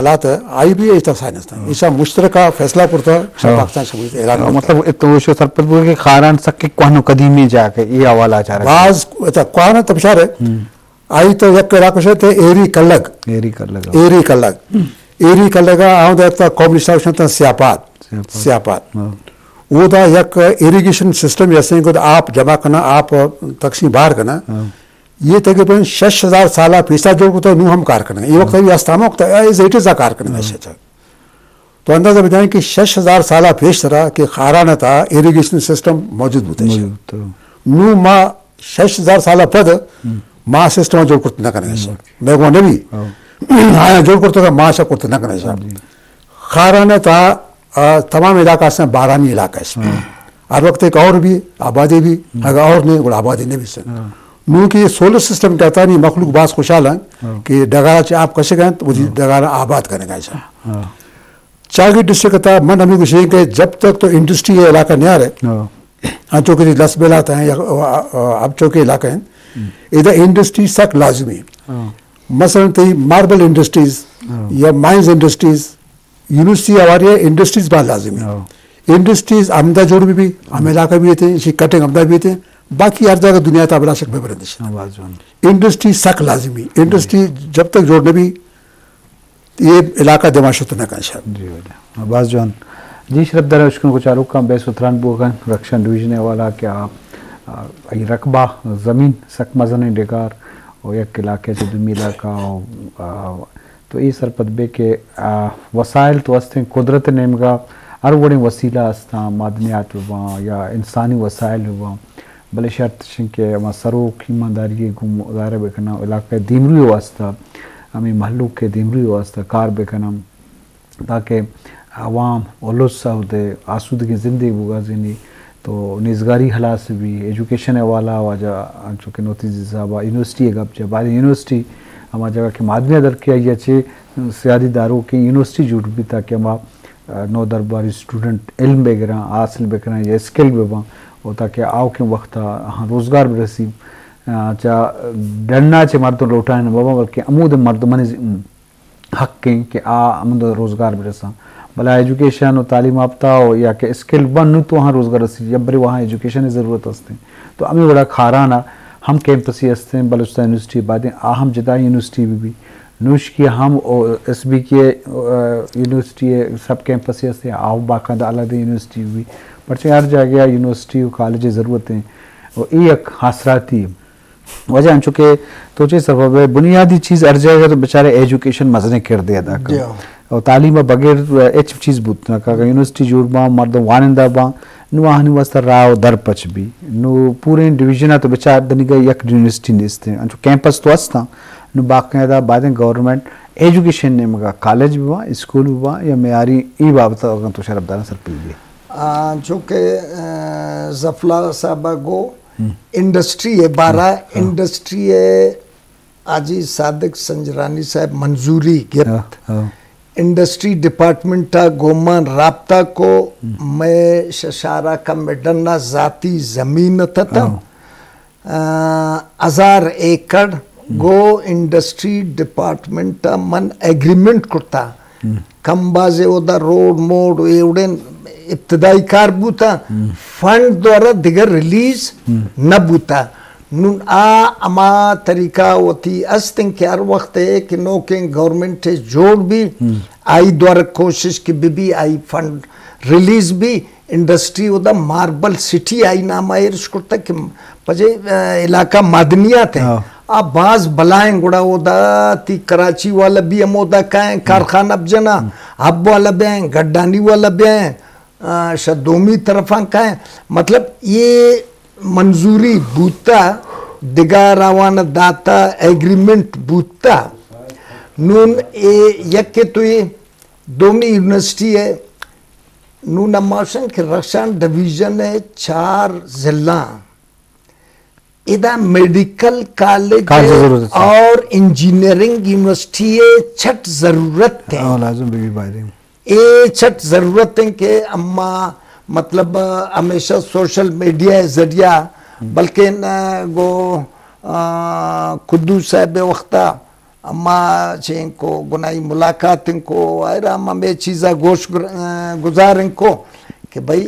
حالات آئی بھی ایسا سائنس تھا ایسا مشترکہ فیصلہ پورتا پاکستان شمولیت اعلان مطلب تو سرپت بول کے خاران سک کے کوہنو قدیمی جا کے یہ حوالہ چاہ رہا بعض کوہنو تبشار ہے آئی تو یک علاقہ شاید ایری کلگ ایری کلگا آؤں دیتا کمیونسٹ آوشن تا سیاپات وہ دا یک ایریگیشن سسٹم جیسے کہ آپ جمع کرنا آپ تقسیم بار کرنا یہ تقریباً 6000 سالہ پیسہ جو کو تو نو ہم کار کرنا یہ وقت یہ استعمال وقت ایز اٹ از کار کرنا ہے تو اندازہ بتائیں کہ 6000 سالہ پیش طرح کہ خارانہ تھا ایریگیشن سسٹم موجود ہوتا ہے نو ماں 6000 سالہ پد ماں سسٹم جوڑ کرتے نہ کرنا ہے میں کو نبی آیا جوڑ کرتے تھا ماں سے کرتے نہ کرنا ہے خارانہ تھا تمام علاقہ سے بارانی علاقہ ہے ہر وقت ایک اور بھی آبادی بھی اگر اور نہیں اور آبادی نہیں بھی سے نو کہ یہ سولر سسٹم کہتا نہیں مخلوق باز خوشحال ہیں کہ ڈگارہ چاہ آپ کسے گئے تو وہ ڈگارہ آباد کرنے گا ایسا چاگی ڈسٹرکٹ تھا من ہمیں کچھ کہ جب تک تو انڈسٹری یہ علاقہ نہیں آ رہے چونکہ لس بیلات ہیں یا اب چونکہ علاقہ ہیں ادھر انڈسٹری سک لازمی مثلا تی ماربل انڈسٹریز یا مائنز انڈسٹریز یونیورسٹی ہماری ہے انڈسٹریز بہت لازمی انڈسٹریز آمدہ جوڑ بھی ہم علاقہ بھی تھے اسی کٹنگ آمدہ بھی تھے باقی ہر جگہ دنیا تا بلا سک میں برندش انڈسٹری سک لازمی انڈسٹری جب تک جوڑنے بھی یہ علاقہ دماشت نہ کہا شاید جی عباس جان جی شرف در اشکن کو چاروں کا بے ستران بوگن رکشن ڈویژن والا کہ آپ رقبہ زمین سک مزن ڈگار اور یک علاقے سے دمی علاقہ تو یہ سرپت بے کہ وسائل تو استیں قدرت نمگا ہر بڑے وسیلہ استا معدنیات ہوا یا انسانی وسائل ہوا بلے شرط کہ سروک ایمانداری ظاہر بکنا علاقہ دیمری واسطہ ہمیں محلوں کے دیمری واسطہ کار بکنا تاکہ عوام اولوس ہوتے آسودگی زندگی بگازینی تو نزگاری حالات سے بھی ایجوکیشن والا واجہ چونکہ نوتیز صاحبہ یونیورسٹی گپ جب بعد یونیورسٹی ہمارا جگہ کہ معدنیہ در کیا یہ اچھے سیادی داروں کی یونیورسٹی جوڑ بھی تاکہ ہمارا نو درباری اسٹوڈنٹ علم بگران حاصل بکران یا اسکل بباں اور تاکہ آؤ کے وقت روزگار برسی چاہ ڈرنا چاہ مردوں لوٹائیں بابا بلکہ عمود مردمان حق کہیں کہ امود روزگار برساں بلا ایجوکیشن و تعلیم یافتہ ہو یا کہ اسکل بن تو وہاں روزگار رسی جب بری وہاں ایجوکیشن ضرورت ہستے ہیں تو ہمیں بڑا کھارانہ ہم کیمپسی ہستے ہیں بلوچستان یونیورسٹی بعدیں ہم جدا یونیورسٹی بھی نوش کی ہم ایس بی کے یونیورسٹی سب کیمپسی ہستے ہیں آؤ باقاعدہ علیحدہ یونیورسٹی بھی پرچہ ہر جگہ یونیورسٹی و کالج ضرورت ہیں اور ایک حاصراتی وجہ ہم چکے تو چیز سبب ہے بنیادی چیز ہر جگہ تو بچارے ایجوکیشن مزنے کر دیا دا کر اور تعلیم بغیر ایچ چیز بوتنا کہ یونیورسٹی جوڑ باں مردوں وانندہ باں نو آہنی واسطہ راو در پچ بھی نو پورے ڈویژنہ تو بچار دنگا یک یونیورسٹی نیستے ہیں کیمپس تو استا نو باقاعدہ بعدیں گورنمنٹ ایجوکیشن نے مگا کالج بھی وہاں اسکول بھی وہاں یا معیاری ای بابطہ ہوگا تو شرف دارہ سر پل گئے چونکہ زفلا صاحبہ گو انڈسٹری ہے بارہ انڈسٹری ہے آجی صادق سنجرانی صاحب منظوری گفت انڈسٹری ڈپارٹمنٹ گومان رابطہ کو میں ششارہ کا میڈنا ذاتی زمین تھا 1000 ایکڑ گو انڈسٹری ڈپارٹمنٹ من ایگریمنٹ کرتا کم بازے اودا روڈ موڈ ایوڑن ابتدائی کار بوتا فنڈ دوارا دیگر ریلیز نہ بوتا نون اما طریقہ ہوتی استن کہ ہر وقت ہے کہ نو کہ گورنمنٹ جوڑ بھی آئی دوارا کوشش کی بھی آئی فنڈ ریلیز بھی انڈسٹری ہوتا ماربل سٹی آئی نام آئرش کرتا کہ پجے علاقہ معدنیات ہیں اب بعض بلائیں گوڑا ہوتا تی کراچی والا بھی ہم ہوتا کہیں کارخانہ بجنا اب والا بھی ہیں گڈانی والا بھی ہیں شدومی طرفاں کہیں مطلب یہ منظوری بوتا دگا روانہ داتا ایگریمنٹ بوتا نون یک کے تو یہ دومی یونیورسٹی ہے نون اماشن کہ رخشان ڈویژن ہے 4 ضلع ادھا میڈیکل کالج اور انجینئرنگ یونیورسٹی چھٹ ضرورت ہے چھٹ ضرورت ہے کہ اما مطلب ہمیشہ سوشل میڈیا ذریعہ بلکہ گو قدوس صاحب وقتہ اما چین کو گنائی ملاقات کو ایرا اما میں چیزا گوش گزار کو کہ بھائی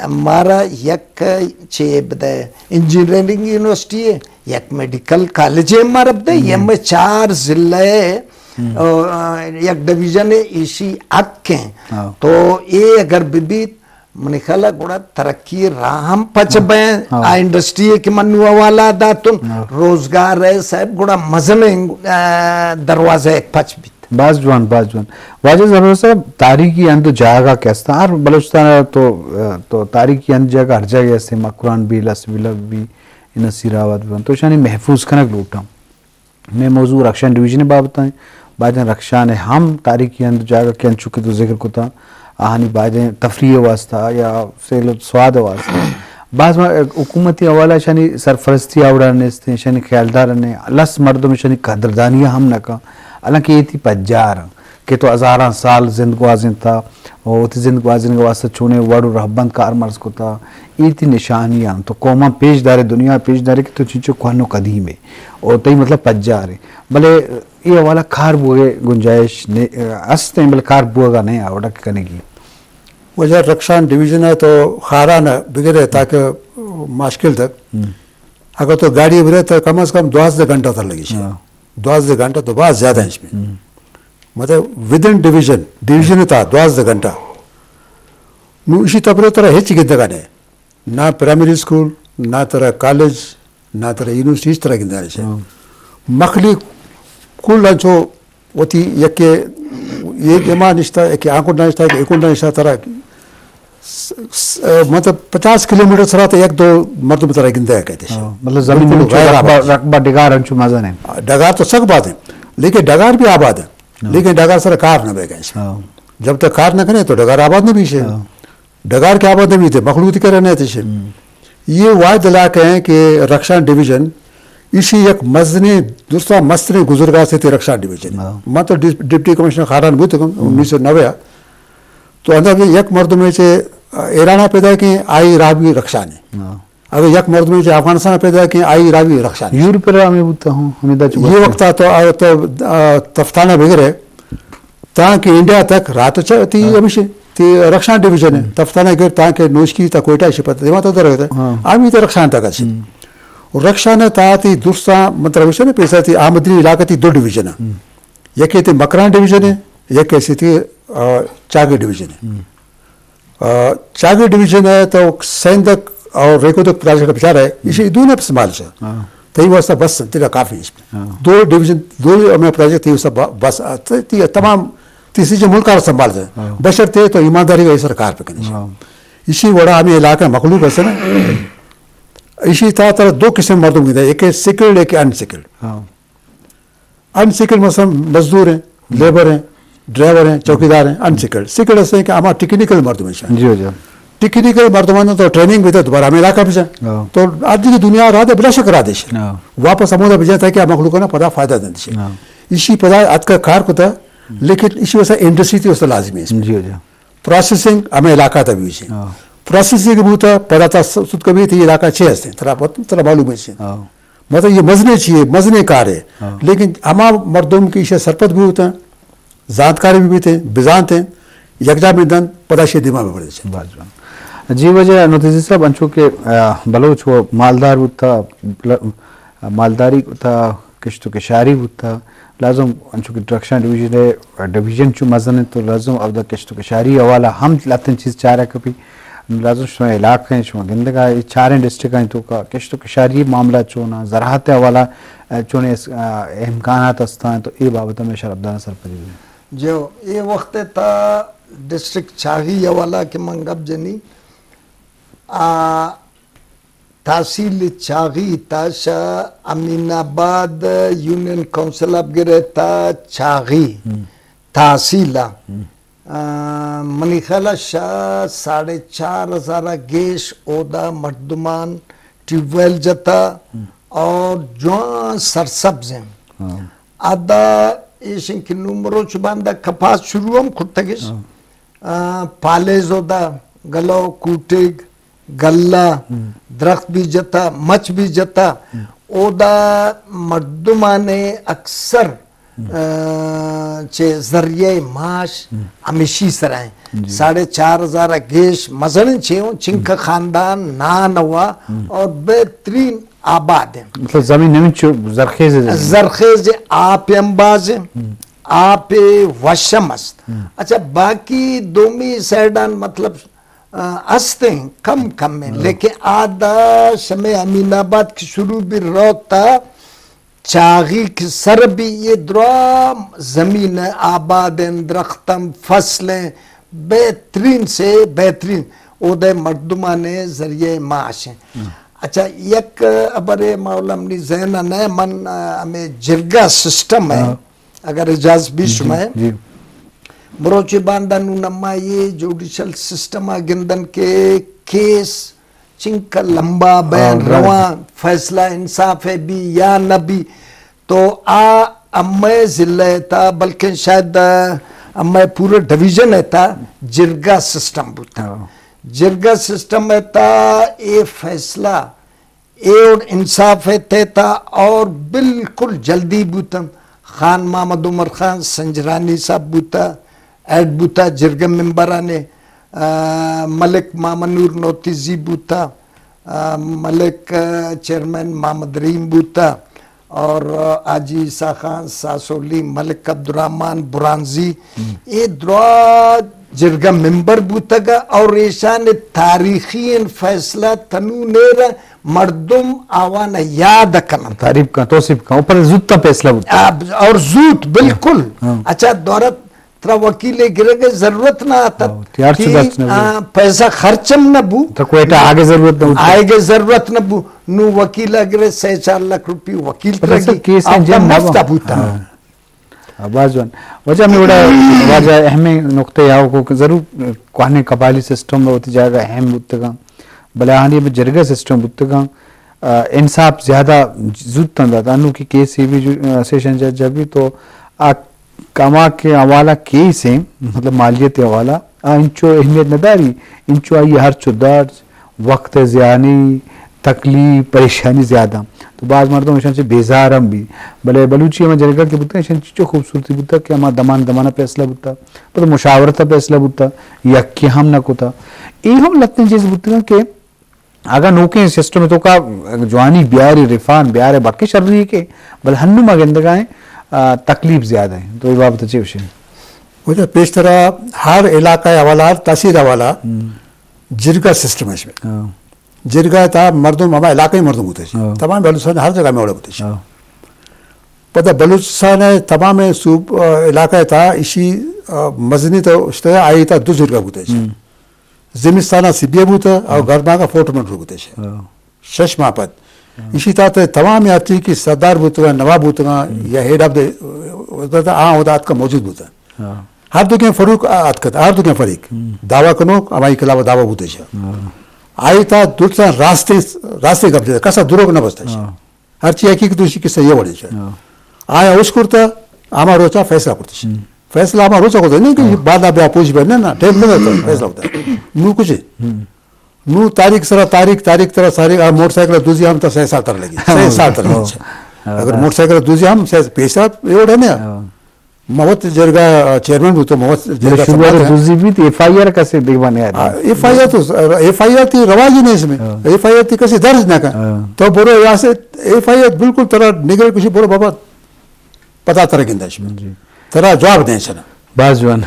ہمارا یک چے بدے انجینئرنگ یونیورسٹی ہے یک میڈیکل کالج ہے ہمارا بدے یہ میں 4 ضلع یک ڈویژن ہے اسی حق ہیں تو یہ اگر بھی منی خیال گوڑا ترقی راہم پچ بیں انڈسٹری ہے کہ منو والا داتن روزگار ہے صاحب گوڑا مزن دروازہ ایک پچ بھی باز جوان واجہ ضرور صاحب تاریخی اند جاگہ کیستا ہر بلوچستان تو تاریخی اند جگہ ہر جگہ ایسے مقران بھی لس ولگ بھی نصیراوت بھی تو شانی محفوظ کنک لوٹا میں موضوع رکشان ڈویژن بابتائیں بعدیں رکشان ہم تاریخی اند جاگہ کے انچوکے تو ذکر کو تھا آہانی بعدیں تفریح واسطہ یا سواد واسطہ بعض حکومتی حوالہ شانی سرفرستی آوڑانے سے شانی خیالدارنے لس مردم شانی قدردانیہ ہم نہ کا حالانکہ یہ تھی پجار کہ تو ہزاراں سال زندگوازن تھا اور تی زندگوازن کے واسطہ چونے وڑو رہبند کار مرز کو تھا یہ تھی نشانیاں تو قوماں پیش دارے دنیا پیش دارے کہ تو چنچو کوہنو قدیم ہے اور تی مطلب پجار ہے بلے یہ حوالہ کار بوئے گنجائش استے ہیں بلے کار بوئے گا نہیں آوڑا کرنے کی وجہ رکشان ڈویژن ہے تو خارانہ بگرے تاکہ مشکل تک اگر تو گاڑی برے تو کم از کم 12 گھنٹہ تک لگی 12 گھنٹہ تو بہت زیادہ ہے اس میں مطلب ودن ڈویژن تھا 12 گھنٹہ نو اسی طرح طرح ہچ گندگان ہے نہ پرائمری اسکول نہ طرح کالج نہ طرح یونیورسٹی اس طرح گندگان ہے مخلی کل لنچو وتی یک یہ اما نشتہ ایک آنکھوں نشتہ ایک ایکوں نشتہ طرح مطلب 50 کلومیٹر سرا تو ایک دو مردم طرح گندہ ہے کہتے ہیں مطلب زمین رقبہ ڈگار انچو مزن ہے ڈگار تو سخت بات ہے لیکن ڈگار بھی آباد ہے لیکن ڈگار سر کار نہ بے گئے جب تک کار نہ کریں تو ڈگار آباد نہیں بھی ہے ڈگار کے آباد نہیں تھے مخلوطی کر رہے تھے یہ واحد علاقے ہیں کہ رکشان ڈویژن اسی ایک مزنے دوسرا مستنے گزرگاہ سے تھے رکشان ڈویژن میں تو ڈپٹی کمشنر خاران بھی تھا 1990 تو اندر یک مردم میں سے ایرانہ پیدا کی آئی راوی رکشان ہے اگر یک مردم میں سے افغانستان پیدا کی آئی راوی رکشان یورپ پر میں بودتا ہوں یہ وقت تو تفتانہ بگرے تاکہ انڈیا تک رات تھی ہمیشہ تھی رکشان ڈویژن ہے تفتانہ گر تاکہ نوشکی تا کوئٹہ شپت دیما تو در رہتا ہے آمی تو رکشان تک اچھی رکشان تا تھی دوسرا مطلب ہے پیسہ تھی آمدنی علاقہ تھی 2 ڈویژن ہے یک تھی مکران ڈویژن ہے یک ایسی تھی چاگی ڈویژن ہے چاگی ڈویژن ہے تو سیندک اور ریکودک پراجیکٹ بچار ہے اسی دونوں استعمال سے تھی واسطہ بس تیرا کافی اس میں 2 ڈویژن 2 میں پراجیکٹ تھی واسطہ بس تمام تیسری جو ملک سنبھال تھے بشر تھے تو ایمانداری کا سرکار پہ کرنی اسی وڑا ہمیں علاقہ مخلوق ہے نا اسی طرح 2 قسم مردوں کی ایک سکلڈ ایک انسکلڈ مثلا مزدور ہیں لیبر ہیں ڈرائیور ہیں چوکیدار ہیں انسکلڈ سکلڈ ایسے ہیں کہ ہمارا ٹیکنیکل مردم ہیں ٹیکنیکل مردمان تو ٹریننگ بھی تھا دوبارہ ہمیں علاقہ بھی جائیں تو آج کی دنیا رہا بلا شک رہا دیش واپس ہمیں بھی جاتا ہے کہ ہم مخلوقوں نے پدا فائدہ دیں دیش اسی پدا آج کا کار کو تھا لیکن اسی وجہ سے انڈسٹری تھی اس سے لازمی ہے پروسیسنگ ہمیں علاقہ تھا بھی اسے پروسیسنگ بھی تھا پدا تھا سود کبھی تھی علاقہ 6 ہستے طرح معلوم ہے مطلب یہ مزنے چاہیے مزنے کار ہے لیکن ہما مردم کی اسے سرپت بھی ہوتا ہے ذاتکاری بھی تھے بزان تھے یکجا میں دن پداشی دماغ میں پڑے تھے جی وجہ نوتیزی صاحب انچو کہ بلوچ وہ مالدار ہوتا مالداری تھا کشتو کے شاعری ہوتا لازم انچو کہ رکشان ڈویژن چو مزن ہے تو لازم اب دا کشتو کے شاعری حوالہ ہم لاتن چیز چاہ رہا کبھی لازم شما علاقہ ہیں شما گندگاہ 4 ڈسٹرکٹ ہیں تو کا کشتو کے شاعری معاملہ چونا زراعت حوالہ چونے امکانات استان تو یہ بابت میں شرابدان سر پڑی ہوئی جو یہ وقت تا ڈسٹرکٹ چاہی حوالہ کے منگب جنی تحصیل چاغی تاشا امین آباد یونین کونسل اب گرے تا چاغی تحصیلہ منی خیالہ شاہ 4,500 گیش اودا مردمان ٹیوب ویل جتا اور جوان سرسبز ہیں آدھا ایشن کی نمبرو چباندہ کپاس شروع ہم کھٹتا گیش پالیز اودا گلو کوٹیگ گلہ درخت بھی جتا مچ بھی جتا اودا مردمانے اکثر چه ذریعه معاش ہمیشی سرائیں 4,500 گیش مزن چھوں چنک خاندان نانوا اور بہترین آباد ہیں. مطلب زمین نمین چو زرخیز آپ امباز آپ وشم است. اچھا باقی دومی سیڈان مطلب ہستے ہیں کم میں، لیکن آدھا شمع امین آباد کی شروع بھی روتا چاغی کی سر بھی یہ درا زمین آباد ہیں، درختم فصلیں بہترین سے بہترین اودے مردمانے ذریعے معاش ہیں. اچھا یک ابرے مولم نی ذہن ہے من ہمیں جرگا سسٹم ہے اگر اجازت بھی شمائے مروچی باندھن نما یہ جوڈیشل سسٹم گندن کے کیس چنک لمبا بین رواں فیصلہ انصاف ہے بھی یا نہ بھی تو امے ضلع تھا بلکہ شاید امے پورے ڈویژن ہے تھا جرگا سسٹم بوتا. جرگا سسٹم ہے تھا اے فیصلہ اے انصاف ہے تھا اور بالکل جلدی بوتا. خان محمد عمر خان سنجرانی صاحب بوتا ایڈ بوتا جرگا ممبرانے، ملک مامنور نوتیزی بوتا، ملک چیئرمین محمد رحیم بوتا اور آجی عیسیٰ خان ساسولی، ملک عبدالرحمن برانزی یہ درا جرگا ممبر بوتا گا. اور ایشان تاریخی فیصلہ تنو نیر مردم آوانا یاد کرنا تعریف کا توصیف کا اوپر زودتا فیصلہ بوتا اور زود بالکل. اچھا دورت ترا وکیل گرے گئے ضرورت نہ آتا پیسہ خرچم نہ بو آگے ضرورت نہ آگے ضرورت نہ بو نو وکیل گرے 4 لاکھ روپی وکیل مفتا بوتا. بازوان وجہ میں بڑا واجہ اہم نقطہ یاو کو ضرور کوہنے قبائلی سسٹم میں ہوتی جائے گا اہم بودتگاں بلہانی میں جرگہ سسٹم بودتگاں انصاف زیادہ زود تندہ انو کی کیس ہی بھی سیشن جج بھی تو کما کے حوالہ کیس ہیں مطلب مالیت حوالہ انچو اہمیت نداری انچو آئی ہر چو درد وقت زیانی تکلیف پریشانی زیادہ تو بعض مردوں میں بیزار ہم بھی بلے بلوچی ہمیں جرگہ کے بودتا ہے چو خوبصورتی بودتا کہ ہمیں دمانہ فیصلہ بودتا تو مشاورتا فیصلہ بودتا یکی ہم نہ کوتا یہ ہم لگتے چیز بودتا کہ اگر نوکیں سسٹم میں تو کا جوانی بیاری رفان بیار باقی شر رہی ہے کہ بل ہنو مگندگاہیں تکلیف زیادہ ہیں تو یہ بابت اچھے ہوشے وجہ پیش طرح ہر علاقہ حوالہ تحصیل حوالہ جرگہ سسٹم ہے اس میں جرگہ تھا مردم ہمارا علاقہ ہی مردم ہوتے ہیں تمام بلوچستان ہر جگہ میں اوڑے ہوتے ہیں پتہ بلوچستان تمام علاقہ تھا اسی مزنی تو آئی تھا 2 جرگہ ہوتے ہیں زمستانہ سبیہ ہوتا اور گرما کا 4 منٹ ہوتے ہیں 6 ماہ پت اسی طرح تمام یاتری کی سردار بوتگا نواب بوتگا یا ہیڈ آف دا عہدات کا موجود ہوتا ہر دکیں فروق آت ہر دکیں فریق دعویٰ کنو ہماری خلاف دعویٰ ہوتے ہیں آئی تھا دوسرا راستے قبضے کسا دروگ نہ بستا ہے ہر چیز ایک ایک دوسری قصہ یہ بڑھے ہے آیا اس کرتا ہمارا روچا فیصلہ کرتا ہے فیصلہ ہمارا روچا کرتا ہے نہیں کہ بعد آپ پوچھ بیٹھنے نا ٹھیک نہیں ہوتا فیصلہ ہوتا ہے نو کچھ نو تاریخ سرا تاریخ طرح ساری موٹر سائیکل دوسری ہم تو 6 سال تر لگی 6 سال تر لگی اگر موٹر سائیکل دوسری ہم پیسہ یہ ہے نا موت جرگا چیئرمین بھی تو موت جرگا دوسری بھی ایف آئی آر کیسے دیکھوانے ایف آئی آر تھی رواج ہی نہیں اس میں ایف آئی آر تھی کسی درج نہ کر تو بولو یہاں سے ایف آئی آر بالکل طرح نگل کسی بولو بابا پتا طرح گندہ اس میں طرح جواب دیں سنا بازوان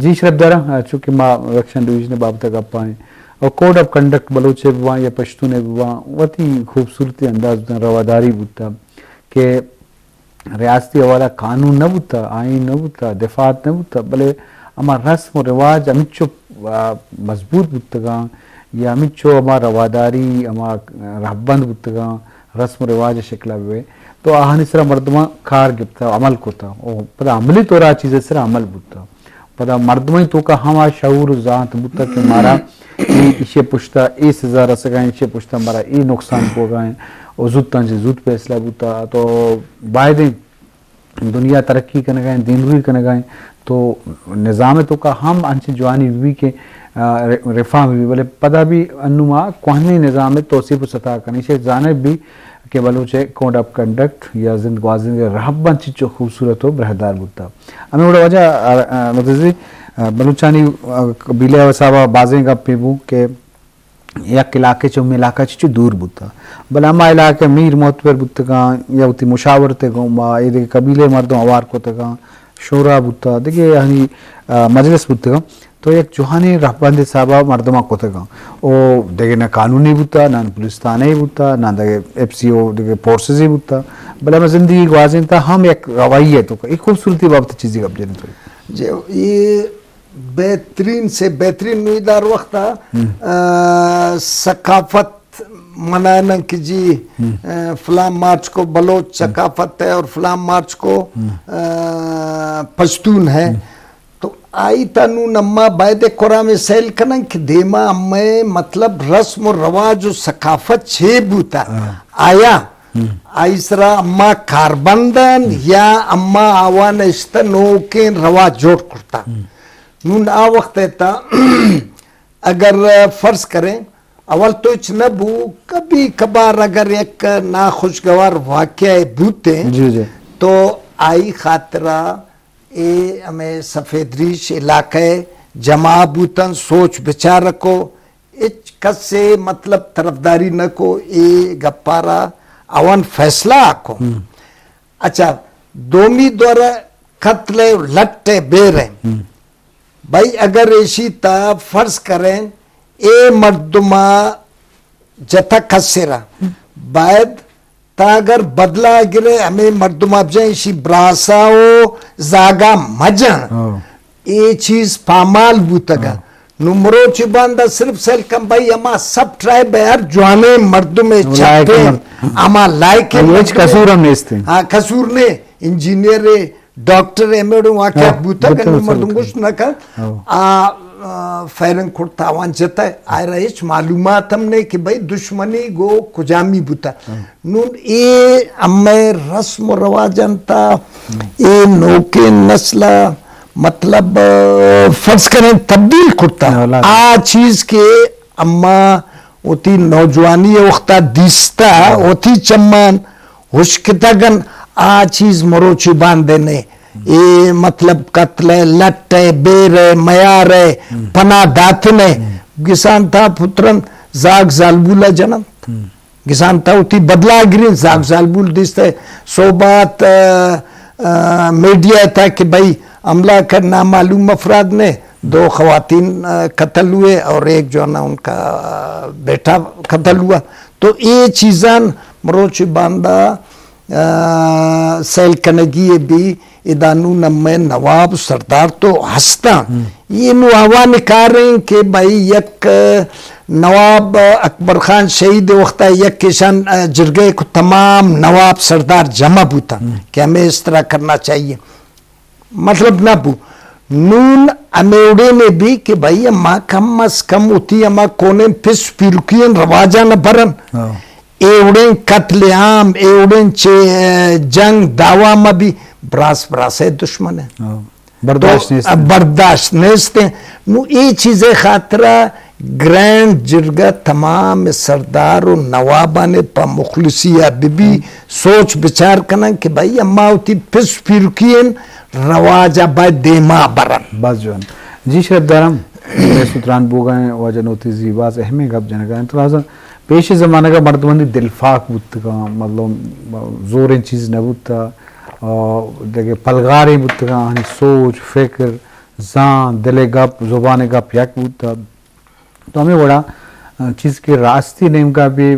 جی شرف دارا چونکہ ماں رکشن ڈویژن باب تک آپ پائیں اور کوڈ آف کنڈکٹ بلوچے بھی وہاں یا پشتونے بھی وہاں وتی خوبصورتی انداز رواداری بودتا کہ ریاستی حوالہ قانون نہ بودتا آئین نہ بودتا دفاعت نہ بودتا بلے اما رسم و رواج امیچو مضبوط بودتگا یا امیچو اما رواداری اما رہبند بودتگا رسم و رواج شکلہ ہوئے تو آہانی سرا مردمہ کھار گپتا عمل کوتا پدا عملی طورا چیزیں سرا عمل بودتا پدا مردمہ تو کا ہما شعور و ذات بودتا کہ مارا اسے پشتا ای سزا رسگائیں اسے پشتا مارا ای نقصان کو گائیں اور زودتاں سے زود فیصلہ بوتا تو باعدیں دنیا ترقی کرنے گئیں دین روی کرنے گئیں تو نظام تو کا ہم انچے جوانی بھی کے رفاہ بھی بلے پدا بھی انما کوہنی نظام توصیف و سطح کرنے اسے جانب بھی کہ بلوچے کوڈ آف کنڈکٹ یا زندگی رہبن چیچو خوبصورت و برہدار بودتا ہمیں بڑا وجہ نتیجی بلوچانی قبیلے وصابہ بازیں گا پیبو کہ یک علاقے چو میں علاقہ چیچو دور بودتا بل اما علاقے میر معتبر بودتا گا یا ہوتی مشاورتے گا با یہ دیکھ قبیلے مردوں آوار کو تگا شورا بودتا دیکھے یعنی مجلس بودتا گا تو ایک جوہانی رہبند صاحبہ مردمہ کو تگا او دیکھے نہ قانونی بودتا نہ پولیستانے بودتا نہ دیکھے ایف سی او دیکھے فورسزی بودتا بل ہمیں زندگی گوازیں تا ہم ایک رویے تو ایک خوبصورتی بابت چیزی کب جانے تو جی یہ بہترین سے بہترین نویدار وقت ثقافت منانا کہ جی فلاں مارچ کو بلوچ ثقافت ہے اور فلاں مارچ کو پشتون ہے تو آئی تنو نما باید قرآن سیل کنن کہ دیما امیں مطلب رسم و رواج و ثقافت چھے بوتا آیا آئیسرا اما کاربندن یا اما آوان اشتا نوکین رواج جوڑ کرتا نون آ وقت تا اگر فرض کریں اول تو اچ نبو کبھی کبھار اگر ایک ناخوشگوار واقعہ بوتے تو آئی خاطرہ اے ہمیں سفید ریش علاقہ جمع بوتن سوچ بچار رکھو اچ کس سے مطلب طرفداری نہ کو اے گپارا اوان فیصلہ آکو اچھا دومی دورہ قتل لٹے بیریں بھائی اگر ایشی تا فرض کریں اے مردمہ جتا کسیرا باید تا اگر بدلا گرے ہمیں مردمہ بجائیں ایشی براساو زاگا مجن اے چیز پامال بوتا گا نمرو چی باندہ صرف سیل کم بھائی اما سب ٹرائی بیار جوانے مردمے چپے اما لائک کسور ہم نیستے ہاں کسور نے انجینئر ڈاکٹر ایمیڈو واقعات بوتا کہ مردم گوشت نہ کر فیرن کھڑتا آوان جتا ہے آئی رہیچ معلومات ہم نے کہ بھئی دشمنی گو کجامی بوتا نون اے امیں رسم و رواجن تا اے نوکے نسلہ مطلب فرض کریں تبدیل کرتا آ چیز کے اما ہوتی نوجوانی وقتا دیستا ہوتی چمان ہوشکتا گن آ چیز مروچی باندے نے اے مطلب قتل لٹ بیر میار پناہ داتنے گسان تھا پترن زاگ زالبولا جنم گسان تھا ہوتی بدلا گرین زاگ زالبول دیستے صوبات میڈیا تھا کہ بھئی عملہ کر نامعلوم افراد نے 2 خواتین قتل ہوئے اور ایک جو ہے نا ان کا بیٹا قتل ہوا تو یہ چیزان مروچی باندہ سیل کنگی بھی ادانو نمیں نواب سردار تو ہستا یہ نو آوان کاریں کہ بھائی یک نواب اکبر خان شہید وقتا یک کشان جرگے کو تمام نواب سردار جمع بوتا کہ ہمیں اس طرح کرنا چاہیے مطلب نہ بو نون امیوڑے نے بھی کہ بھائی اما کم از کم ہوتی اما کونے پس پیرکین رواجہ نہ برن ایوڑیں قتل عام ایوڑیں جنگ دعویٰ میں بھی براس دشمن ہے برداشت نیستے نو ای چیزیں خاطرہ گرینڈ جرگہ تمام سردار و نوابانے پا مخلصیہ بی سوچ بچار کنن کہ بھائی اما ہوتی پس پیرکین رواجہ باید دیما برن بس جو جی شرف دارم ستران بوگائیں واجن ہوتی زیباز اہمی گب جنگائیں تو لازم پیش زمانہ کا مردمندی دلفاق بودتا کا مطلب زوریں چیز نہ بودتا دیکھے پلغاریں بودتا کا سوچ فکر زان دل گپ زبان گپ یک بودتا تو ہمیں بڑا چیز کے راستی نیم کا بھی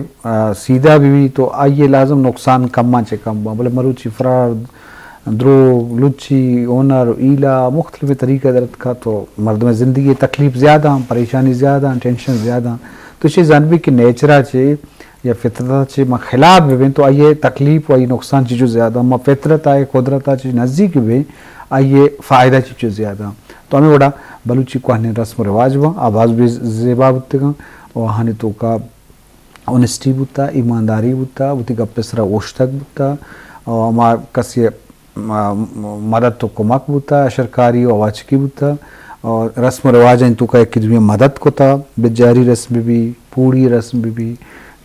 سیدھا بھی تو آئیے لازم نقصان کم چے کم بولے مروچی فرار دروگ لچی اونر ایلا مختلف طریقہ درد کا تو مردم زندگی تکلیف زیادہ پریشانی زیادہ ٹینشن زیادہ تو چیز جانبی کی نیچرہ چھے یا فطرت چھے ما خلاف بھی تو آئیے تکلیف و آئیے نقصان چیزو زیادہ ما فطرت آئے قدرت آئے نزدیک بھی آئیے فائدہ چیزو زیادہ تو ہمیں بڑا بلوچی کو ہنے رسم و رواج با آواز بھی زیبا بودتے گا اور ہنے تو کا اونسٹی بودتا ایمانداری بودتا بودتی کا پسرا اوشتک بودتا اور ما کسی مدد تو کمک بودتا اشرکاری و آواچکی بودتا اور رسم و رواج ہیں تو کا ایک دنیا مدد کو تا بجاری رسم بھی پوری رسم بھی